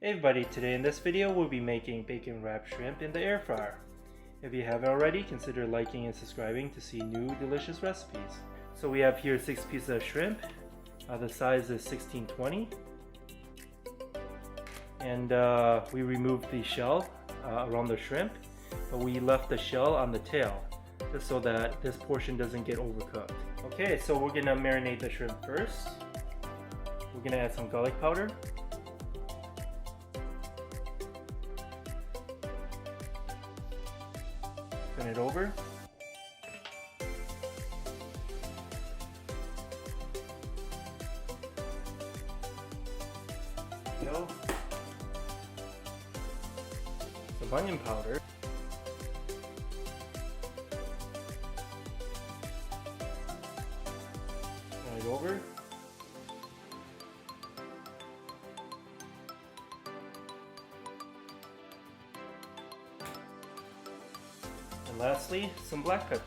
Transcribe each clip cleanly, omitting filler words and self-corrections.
Hey everybody, today in this video we'll be making bacon wrapped shrimp in the air fryer. If you haven't already, consider liking and subscribing to see new delicious recipes. So we have here 6 pieces of shrimp. The size is 1620. And we removed the shell around the shrimp, but we left the shell on the tail just so that this portion doesn't get overcooked. Okay, so we're gonna marinate the shrimp first. We're gonna add some garlic powder. Turn it over. Go. Some onion powder. Turn it over. And lastly, some black pepper.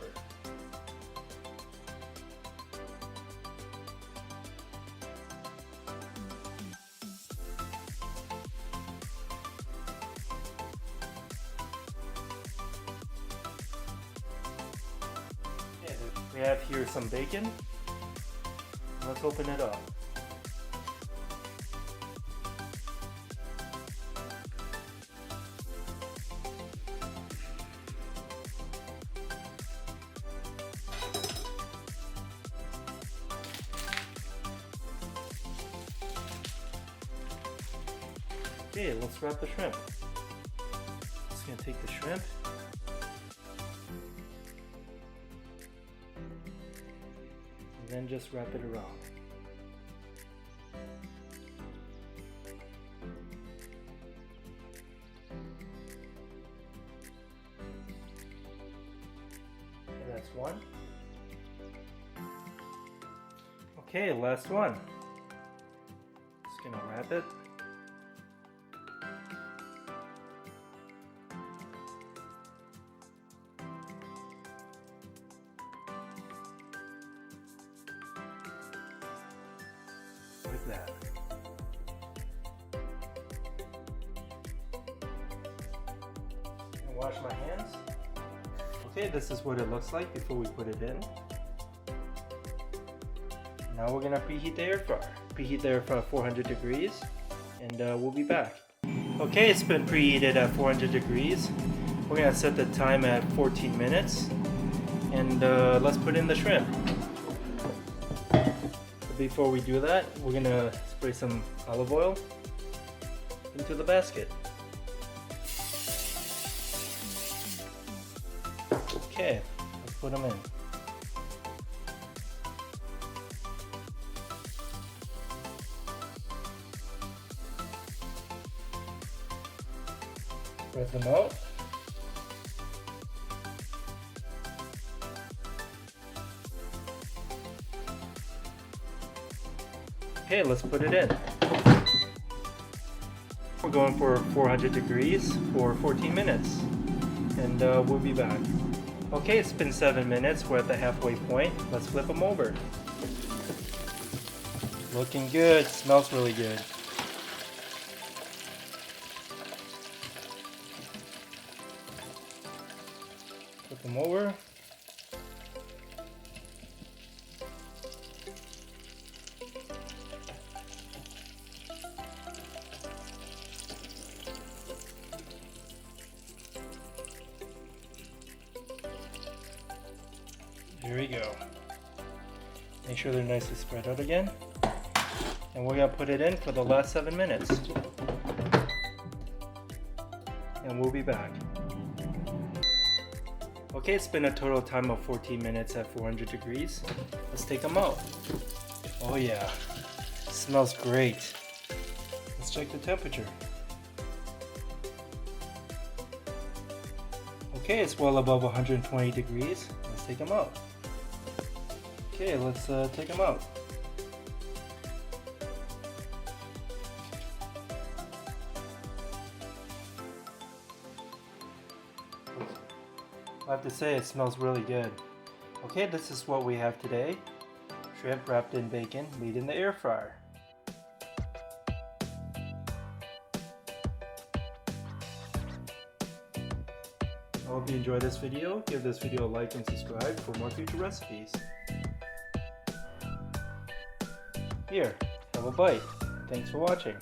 We have here some bacon. Let's open it up. Okay, let's wrap the shrimp. Just gonna take the shrimp. And then just wrap it around. Okay, that's one. Okay, last one. Just gonna wrap it. Like that. And wash my hands. Okay, this is what it looks like before we put it in. Now we're gonna preheat the air fryer. Preheat the air fryer at 400 degrees, and we'll be back. Okay, it's been preheated at 400 degrees. We're gonna set the time at 14 minutes, and let's put in the shrimp. Before we do that, we're gonna spray some olive oil into the basket. Okay, let's put them in. Spread them out. Okay, let's put it in. We're going for 400 degrees for 14 minutes, and we'll be back. Okay, it's been 7 minutes. We're at the halfway point. Let's flip them over. Looking good. Smells really good. Flip them over. Here we go. Make sure they're nicely spread out again. And we're going to put it in for the last 7 minutes. And we'll be back. Okay, it's been a total time of 14 minutes at 400 degrees. Let's take them out. Oh yeah, smells great. Let's check the temperature. Okay, it's well above 120 degrees. Let's take them out. Okay, let's take them out. I have to say, it smells really good. Okay, this is what we have today. Shrimp wrapped in bacon, made in the air fryer. I hope you enjoyed this video. Give this video a like and subscribe for more future recipes. Here, have a bite. Thanks for watching.